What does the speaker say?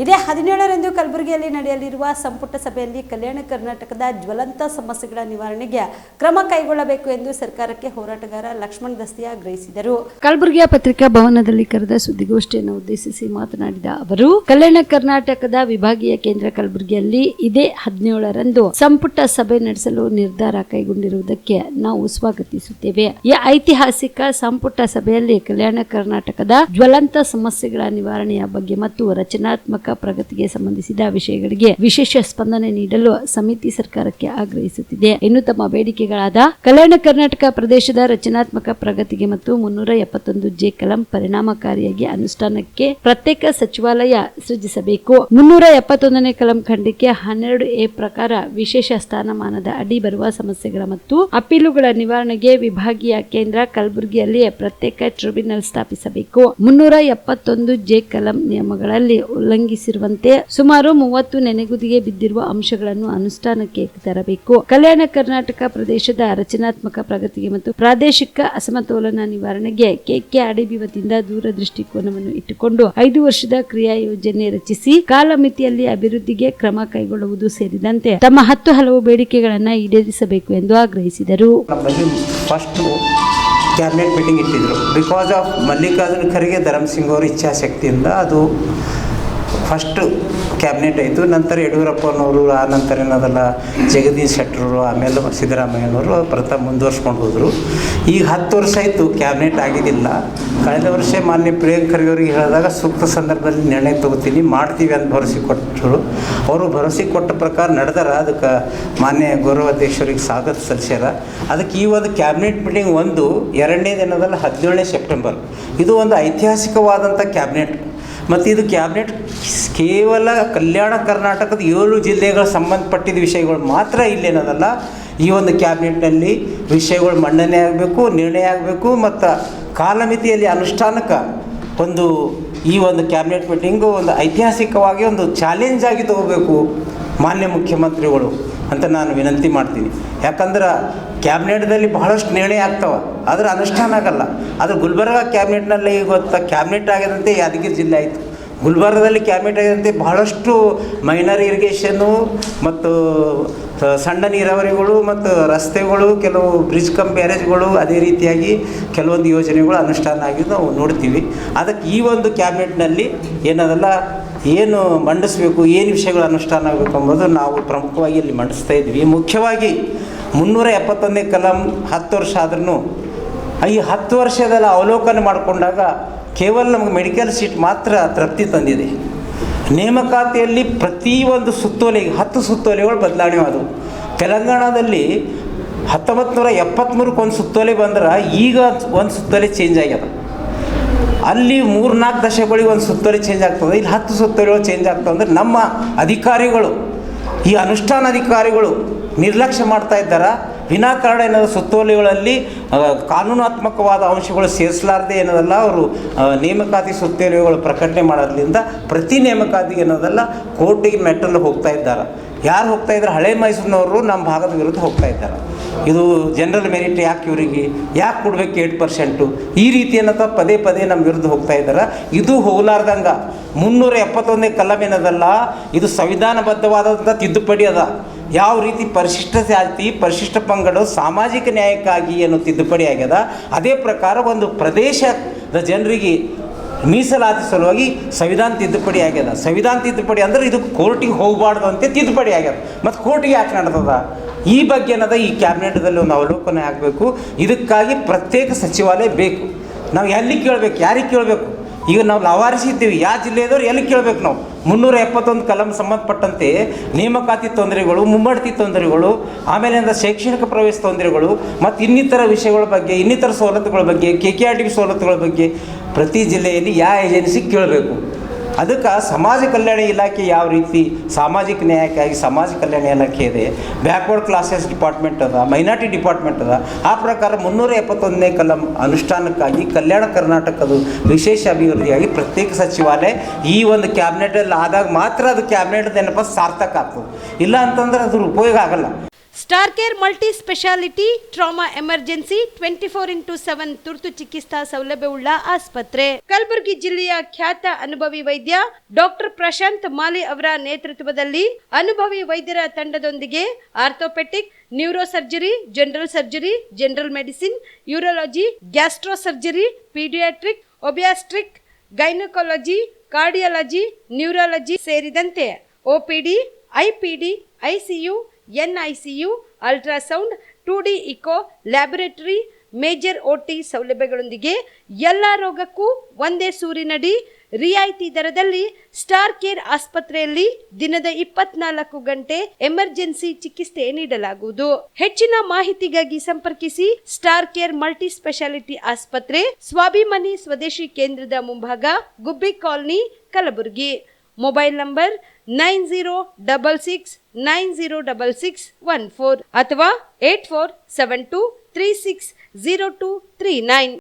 ಇದೇ 17ರಂದು ಕಲಬುರಗಿಯಲ್ಲಿ ನಡೆಯಲಿರುವ ಸಂಪುಟ ಸಭೆಯಲ್ಲಿ ಕಲ್ಯಾಣ ಕರ್ನಾಟಕದ ಜ್ವಲಂತ ಸಮಸ್ಯೆಗಳ ನಿವಾರಣೆಗೆ ಕ್ರಮ ಕೈಗೊಳ್ಳಬೇಕು ಎಂದು ಸರ್ಕಾರಕ್ಕೆ ಹೋರಾಟಗಾರ ಲಕ್ಷ್ಮಣ್ ದಸ್ತಿ ಆಗ್ರಹಿಸಿದರು. ಕಲಬುರಗಿಯ ಪತ್ರಿಕಾ ಭವನದಲ್ಲಿ ಕರೆದ ಸುದ್ದಿಗೋಷ್ಠಿಯನ್ನು ಉದ್ದೇಶಿಸಿ ಮಾತನಾಡಿದ ಅವರು, ಕಲ್ಯಾಣ ಕರ್ನಾಟಕದ ವಿಭಾಗೀಯ ಕೇಂದ್ರ ಕಲಬುರಗಿಯಲ್ಲಿ ಇದೇ 17ರಂದು ಸಂಪುಟ ಸಭೆ ನಡೆಸಲು ನಿರ್ಧಾರ ಕೈಗೊಂಡಿರುವುದಕ್ಕೆ ನಾವು ಸ್ವಾಗತಿಸುತ್ತೇವೆ. ಈ ಐತಿಹಾಸಿಕ ಸಂಪುಟ ಸಭೆಯಲ್ಲಿ ಕಲ್ಯಾಣ ಕರ್ನಾಟಕದ ಜ್ವಲಂತ ಸಮಸ್ಯೆಗಳ ನಿವಾರಣೆಯ ಬಗ್ಗೆ ಮತ್ತು ರಚನಾತ್ಮಕ ಪ್ರಗತಿಗೆ ಸಂಬಂಧಿಸಿದ ವಿಷಯಗಳಿಗೆ ವಿಶೇಷ ಸ್ಪಂದನೆ ನೀಡಲು ಸಮಿತಿ ಸರ್ಕಾರಕ್ಕೆ ಆಗ್ರಹಿಸುತ್ತಿದೆ. ಇನ್ನು ತಮ್ಮ ಬೇಡಿಕೆಗಳಾದ ಕಲ್ಯಾಣ ಕರ್ನಾಟಕ ಪ್ರದೇಶದ ರಚನಾತ್ಮಕ ಪ್ರಗತಿಗೆ ಮತ್ತು 371 ಕಲಂ ಪರಿಣಾಮಕಾರಿಯಾಗಿ ಅನುಷ್ಠಾನಕ್ಕೆ ಪ್ರತ್ಯೇಕ ಸಚಿವಾಲಯ ಸೃಜಿಸಬೇಕು. 371 ಕಲಂ ಖಂಡಕ್ಕೆ 12A ಪ್ರಕಾರ ವಿಶೇಷ ಸ್ಥಾನಮಾನದ ಅಡಿ ಬರುವ ಸಮಸ್ಯೆಗಳ ಮತ್ತು ಅಪೀಲುಗಳ ನಿವಾರಣೆಗೆ ವಿಭಾಗೀಯ ಕೇಂದ್ರ ಕಲಬುರಗಿಯಲ್ಲಿ ಪ್ರತ್ಯೇಕ ಟ್ರಿಬ್ಯುನಲ್ ಸ್ಥಾಪಿಸಬೇಕು. 371 ಕಲಂ ನಿಯಮಗಳಲ್ಲಿ ಉಲ್ಲಂಘಿಸಿರುವಂತೆ ಸುಮಾರು 30 ನೆನೆಗುದಿಗೆ ಬಿದ್ದಿರುವ ಅಂಶಗಳನ್ನು ಅನುಷ್ಠಾನಕ್ಕೆ ತರಬೇಕು. ಕಲ್ಯಾಣ ಕರ್ನಾಟಕ ಪ್ರದೇಶದ ರಚನಾತ್ಮಕ ಪ್ರಗತಿಗೆ ಮತ್ತು ಪ್ರಾದೇಶಿಕ ಅಸಮತೋಲನ ನಿವಾರಣೆಗೆ ಕೆಕೆಆರ್ಡಿಬಿ ವತಿಯಿಂದ ದೂರದೃಷ್ಟಿಕೋನವನ್ನು ಇಟ್ಟುಕೊಂಡು 5 ವರ್ಷದ ಕ್ರಿಯಾ ಯೋಜನೆ ರಚಿಸಿ ಕಾಲಮಿತಿಯಲ್ಲಿ ಅಭಿವೃದ್ಧಿಗೆ ಕ್ರಮ ಕೈಗೊಳ್ಳುವುದು ಸೇರಿದಂತೆ ತಮ್ಮ 10 ಹಲವು ಬೇಡಿಕೆಗಳನ್ನು ಈಡೇರಿಸಬೇಕು ಎಂದು ಆಗ್ರಹಿಸಿದರು. ಕ್ಯಾಬಿನೆಟ್ ಮೀಟಿಂಗ್ ಇಟ್ಟಿದ್ರು. ಬಿಕಾಸ್ ಆಫ್ ಮಲ್ಲಿಕಾರ್ಜುನ ಖರ್ಗೆ ಧರ್ಮಸಿಂಗ್ ಅವರ ಇಚ್ಛಾಶಕ್ತಿಯಿಂದ ಅದು ಫಸ್ಟ್ ಕ್ಯಾಬಿನೆಟ್ ಆಯಿತು. ನಂತರ ಯಡಿಯೂರಪ್ಪನವರು, ಆ ನಂತರ ಏನದಲ್ಲ ಜಗದೀಶ್ ಶೆಟ್ಟರು, ಆಮೇಲೆ ಸಿದ್ದರಾಮಯ್ಯನವರು ಪ್ರಥಮ ಮುಂದುವರ್ಸ್ಕೊಂಡು ಹೋದರು. ಈಗ 10 ವರ್ಷ ಆಯಿತು ಕ್ಯಾಬಿನೆಟ್ ಆಗಿದ್ದಿಲ್ಲ. ಕಳೆದ ವರ್ಷ ಮಾನ್ಯ ಪ್ರಿಯಾಂಕ್ ಖರ್ಗೆ ಅವರಿಗೆ ಹೇಳಿದಾಗ ಸೂಕ್ತ ಸಂದರ್ಭದಲ್ಲಿ ನಿರ್ಣಯ ತಗೋತೀನಿ, ಮಾಡ್ತೀವಿ ಅಂತ ಭರವಸೆ ಕೊಟ್ಟರು. ಅವರು ಭರವಸೆ ಕೊಟ್ಟ ಪ್ರಕಾರ ನಡೆದಾರ. ಅದಕ್ಕೆ ಮಾನ್ಯ ಗೌರವ ಅಧ್ಯಕ್ಷರಿಗೆ ಸ್ವಾಗತ ಸಲ್ಲಿಸ್ಯಾರ. ಅದಕ್ಕೆ ಈ ಒಂದು ಕ್ಯಾಬಿನೆಟ್ ಮೀಟಿಂಗ್ ಒಂದು 2ನೇ ದಿನದಲ್ಲಿ 17ನೇ ಸೆಪ್ಟೆಂಬರ್ ಇದು ಒಂದು ಐತಿಹಾಸಿಕವಾದಂಥ ಕ್ಯಾಬಿನೆಟ್. ಮತ್ತು ಇದು ಕ್ಯಾಬಿನೆಟ್ ಕೇವಲ ಕಲ್ಯಾಣ ಕರ್ನಾಟಕದ 7 ಜಿಲ್ಲೆಗಳ ಸಂಬಂಧಪಟ್ಟಿದ್ದ ವಿಷಯಗಳು ಮಾತ್ರ ಇಲ್ಲೇನದಲ್ಲ. ಈ ಒಂದು ಕ್ಯಾಬಿನೆಟ್ನಲ್ಲಿ ವಿಷಯಗಳು ಮಂಡನೆ ಆಗಬೇಕು, ನಿರ್ಣಯ ಆಗಬೇಕು ಮತ್ತು ಕಾಲಮಿತಿಯಲ್ಲಿ ಅನುಷ್ಠಾನಕ್ಕೆ ಒಂದು ಈ ಒಂದು ಕ್ಯಾಬಿನೆಟ್ ಮೀಟಿಂಗು ಒಂದು ಐತಿಹಾಸಿಕವಾಗಿ ಒಂದು ಚಾಲೆಂಜ್ ಆಗಿ ತಗೋಬೇಕು ಮಾನ್ಯ ಮುಖ್ಯಮಂತ್ರಿಗಳು ಅಂತ ನಾನು ವಿನಂತಿ ಮಾಡ್ತೀನಿ. ಯಾಕಂದ್ರೆ ಕ್ಯಾಬಿನೆಟ್ದಲ್ಲಿ ಬಹಳಷ್ಟು ನಿರ್ಣಯ ಆಗ್ತವೆ, ಆದರೆ ಅನುಷ್ಠಾನ ಆಗಲ್ಲ. ಅದು ಗುಲ್ಬರ್ಗ ಕ್ಯಾಬಿನೆಟ್ನಲ್ಲಿ ಗೊತ್ತಾ ಕ್ಯಾಬಿನೆಟ್ ಆಗಿದಂತೆ ಯಾದಗಿರಿ ಜಿಲ್ಲೆ ಆಯಿತು. ಗುಲ್ಬರ್ಗದಲ್ಲಿ ಕ್ಯಾಬಿನೆಟ್ ಆಗಿದಂತೆ ಬಹಳಷ್ಟು ಮೈನರ್ ಇರಿಗೇಷನ್ನು ಮತ್ತು ಸಣ್ಣ ನೀರಾವರಿಗಳು ಮತ್ತು ರಸ್ತೆಗಳು, ಕೆಲವು ಬ್ರಿಡ್ಜ್ ಕಮ್ ಬ್ಯಾರೇಜ್ಗಳು, ಅದೇ ರೀತಿಯಾಗಿ ಕೆಲವೊಂದು ಯೋಜನೆಗಳು ಅನುಷ್ಠಾನ ಆಗಿದ್ದು ನಾವು ನೋಡ್ತೀವಿ. ಅದಕ್ಕೆ ಈ ಒಂದು ಕ್ಯಾಬಿನೆಟ್ನಲ್ಲಿ ಏನದಲ್ಲ ಏನು ಮಂಡಿಸಬೇಕು, ಏನು ವಿಷಯಗಳು ಅನುಷ್ಠಾನ ಆಗಬೇಕು ಎಂಬುದು ನಾವು ಪ್ರಮುಖವಾಗಿ ಇಲ್ಲಿ ಮಂಡಿಸ್ತಾ ಇದ್ವಿ. ಮುಖ್ಯವಾಗಿ 371 ಕಲಂ 10 ವರ್ಷ ಆದ್ರೂ ಈ 10 ವರ್ಷದಲ್ಲಿ ಅವಲೋಕನ ಮಾಡಿಕೊಂಡಾಗ ಕೇವಲ ನಮಗೆ ಮೆಡಿಕಲ್ ಸೀಟ್ ಮಾತ್ರ ತೃಪ್ತಿ ತಂದಿದೆ. ನೇಮಕಾತಿಯಲ್ಲಿ ಪ್ರತಿಯೊಂದು ಸುತ್ತೋಲೆಗೆ 10 ಸುತ್ತೋಲೆಗಳು ಬದಲಾವಣೆ ಆದವು. ತೆಲಂಗಾಣದಲ್ಲಿ 1973 ಒಂದು ಸುತ್ತೋಲೆ ಬಂದ್ರೆ ಈಗ ಒಂದು ಸುತ್ತೋಲೆ ಚೇಂಜ್ ಆಗ್ಯದ. ಅಲ್ಲಿ 3-4 ದಶಕಗಳಿಗೆ ಒಂದು ಸುತ್ತೋಲೆ ಚೇಂಜ್ ಆಗ್ತದೆ. ಇಲ್ಲಿ 10 ಸುತ್ತೋಲೆಗಳು ಚೇಂಜ್ ಆಗ್ತವೆ. ಅಂದರೆ ನಮ್ಮ ಅಧಿಕಾರಿಗಳು, ಈ ಅನುಷ್ಠಾನ ಅಧಿಕಾರಿಗಳು ನಿರ್ಲಕ್ಷ್ಯ ಮಾಡ್ತಾ ಇದ್ದಾರೆ. ವಿನಾಕಾರಣ ಏನದ ಸುತ್ತೋಲೆಗಳಲ್ಲಿ ಕಾನೂನಾತ್ಮಕವಾದ ಅಂಶಗಳು ಸೇರಿಸಲಾರದೆ ಏನದಲ್ಲ ಅವರು ನೇಮಕಾತಿ ಸುತ್ತೋಲೆಗಳು ಪ್ರಕಟಣೆ ಮಾಡೋದ್ರಿಂದ ಪ್ರತಿ ನೇಮಕಾತಿಗೆ ಏನದಲ್ಲ ಕೋರ್ಟಿಗೆ ಮೆಟ್ಟಲು ಹೋಗ್ತಾ ಇದ್ದಾರೆ. ಯಾರು ಹೋಗ್ತಾ ಇದ್ದಾರೆ? ಹಳೆ ಮೈಸೂರಿನವರು ನಮ್ಮ ಭಾಗದ ವಿರುದ್ಧ ಹೋಗ್ತಾ ಇದ್ದಾರೆ. ಇದು ಜನರಲ್ ಮೆರಿಟ್ ಯಾಕೆ ಇವರಿಗೆ ಯಾಕೆ ಕೊಡಬೇಕು 8%? ಈ ರೀತಿ ಏನಂತ ಪದೇ ಪದೇ ನಮ್ಮ ವಿರುದ್ಧ ಹೋಗ್ತಾ ಇದ್ದಾರೆ. ಇದು ಹೋಗ್ಲಾರ್ದಂಗೆ 371 ಕಲಂ ಏನದಲ್ಲ ಇದು ಸಂವಿಧಾನಬದ್ಧವಾದಂಥ ತಿದ್ದುಪಡಿ ಅದ. ಯಾವ ರೀತಿ ಪರಿಶಿಷ್ಟ ಜಾತಿ, ಪರಿಶಿಷ್ಟ ಪಂಗಡ, ಸಾಮಾಜಿಕ ನ್ಯಾಯಕ್ಕಾಗಿ ಏನು ತಿದ್ದುಪಡಿ ಆಗ್ಯದ, ಅದೇ ಪ್ರಕಾರ ಒಂದು ಪ್ರದೇಶದ ಜನರಿಗೆ ಮೀಸಲಾತಿ ಸಲುವಾಗಿ ಸಂವಿಧಾನ ತಿದ್ದುಪಡಿ ಆಗ್ಯದ. ಸಂವಿಧಾನ ತಿದ್ದುಪಡಿ ಅಂದರೆ ಇದು ಕೋರ್ಟಿಗೆ ಹೋಗಬಾರ್ದು ಅಂತ ತಿದ್ದುಪಡಿ ಆಗ್ಯದ. ಮತ್ತು ಕೋರ್ಟಿಗೆ ಯಾಕೆ ನಡೆದದ? ಈ ಬಗ್ಗೆ ಏನದ ಈ ಕ್ಯಾಬಿನೆಟ್ದಲ್ಲಿ ಒಂದು ಅವಲೋಕನ ಆಗಬೇಕು. ಇದಕ್ಕಾಗಿ ಪ್ರತ್ಯೇಕ ಸಚಿವಾಲಯ ಬೇಕು. ನಾವು ಎಲ್ಲಿ ಕೇಳಬೇಕು, ಯಾರಿಗೆ ಕೇಳಬೇಕು? ಈಗ ನಾವು ಲವಾರಿಸಿದ್ದೀವಿ, ಯಾವ ಜಿಲ್ಲೆಯದವ್ರು ಎಲ್ಲಿ ಕೇಳಬೇಕು? ನಾವು 371 ಕಲಂ ಸಂಬಂಧಪಟ್ಟಂತೆ ನೇಮಕಾತಿ ತೊಂದರೆಗಳು, ಮುಂಬಡ್ತಿ ತೊಂದರೆಗಳು, ಆಮೇಲೆ ಶೈಕ್ಷಣಿಕ ಪ್ರವೇಶ ತೊಂದರೆಗಳು ಮತ್ತು ಇನ್ನಿತರ ವಿಷಯಗಳ ಬಗ್ಗೆ, ಇನ್ನಿತರ ಸವಲತ್ತುಗಳ ಬಗ್ಗೆ, ಕೆಕೆಆರ್ಡಿಬಿ ಸವಲತ್ತುಗಳ ಬಗ್ಗೆ ಪ್ರತಿ ಜಿಲ್ಲೆಯಲ್ಲಿ ಯಾವ ಏಜೆನ್ಸಿ ಕೇಳಬೇಕು. ಅದಕ್ಕೆ ಸಮಾಜ ಕಲ್ಯಾಣ ಇಲಾಖೆ ಯಾವ ರೀತಿ ಸಾಮಾಜಿಕ ನ್ಯಾಯಕ್ಕಾಗಿ ಸಮಾಜ ಕಲ್ಯಾಣ ಇಲಾಖೆ ಇದೆ, ಬ್ಯಾಕ್ವರ್ಡ್ ಕ್ಲಾಸಸ್ ಡಿಪಾರ್ಟ್ಮೆಂಟ್ ಅದ, ಮೈನಾರಿಟಿ ಡಿಪಾರ್ಟ್ಮೆಂಟ್ ಅದ. ಆ ಪ್ರಕಾರ 371 ಕಲಂ ಅನುಷ್ಠಾನಕ್ಕಾಗಿ ಕಲ್ಯಾಣ ಕರ್ನಾಟಕದ ವಿಶೇಷ ಅಭಿವೃದ್ಧಿಯಾಗಿ ಪ್ರತ್ಯೇಕ ಸಚಿವಾಲಯ ಈ ಒಂದು ಕ್ಯಾಬಿನೆಟಲ್ಲಿ ಆದಾಗ ಮಾತ್ರ ಅದು ಕ್ಯಾಬಿನೆಟ್ ಏನಪ್ಪ ಸಾರ್ಥಕ ಆಗ್ತದೆ. ಇಲ್ಲ ಅಂತಂದ್ರೆ ಅದ್ರ ಉಪಯೋಗ ಆಗಲ್ಲ. Star care multi speciality trauma emergency 24x7 ತುರ್ತು ಚಿಕಿತ್ಸಾ ಸೌಲಭ್ಯವುಳ್ಳ ಆಸ್ಪತ್ರೆ. ಕಲಬುರಗಿ ಜಿಲ್ಲೆಯ ಖ್ಯಾತ ಅನುಭವಿ ವೈದ್ಯ ಡಾಕ್ಟರ್ ಪ್ರಶಾಂತ್ ಮಾಲಿ ಅವರ ನೇತೃತ್ವದಲ್ಲಿ ಅನುಭವಿ ವೈದ್ಯರ ತಂಡದೊಂದಿಗೆ orthopaedic, neuro surgery, general medicine, urology, gastro surgery, paediatric, obstetric, gynaecology, cardiology, neurology ಸೇರಿದಂತೆ OPD, IPD, ICU, NICU, ultrasound, 2D echo, laboratory, major OT ಸೌಲಭ್ಯಗಳೊಂದಿಗೆ ಎಲ್ಲ ರೋಗಕ್ಕೂ ಒಂದೇ ಸೂರಿನಡಿ ರಿಯಾಯಿತಿ ದರದಲ್ಲಿ ಸ್ಟಾರ್ ಕೇರ್ ಆಸ್ಪತ್ರೆಯಲ್ಲಿ ದಿನದ 24 ಗಂಟೆ ಎಮರ್ಜೆನ್ಸಿ ಚಿಕಿತ್ಸೆ ನೀಡಲಾಗುವುದು. ಹೆಚ್ಚಿನ ಮಾಹಿತಿಗಾಗಿ ಸಂಪರ್ಕಿಸಿ ಸ್ಟಾರ್ ಕೇರ್ ಮಲ್ಟಿ ಸ್ಪೆಷಾಲಿಟಿ ಆಸ್ಪತ್ರೆ, ಸ್ವಾಭಿಮಾನಿ ಸ್ವದೇಶಿ ಕೇಂದ್ರದ ಮುಂಭಾಗ, ಗುಬ್ಬಿ ಕಾಲನಿ, ಕಲಬುರಗಿ. ಮೊಬೈಲ್ ನಂಬರ್ 9066906614 ಅಥವಾ 8472360239.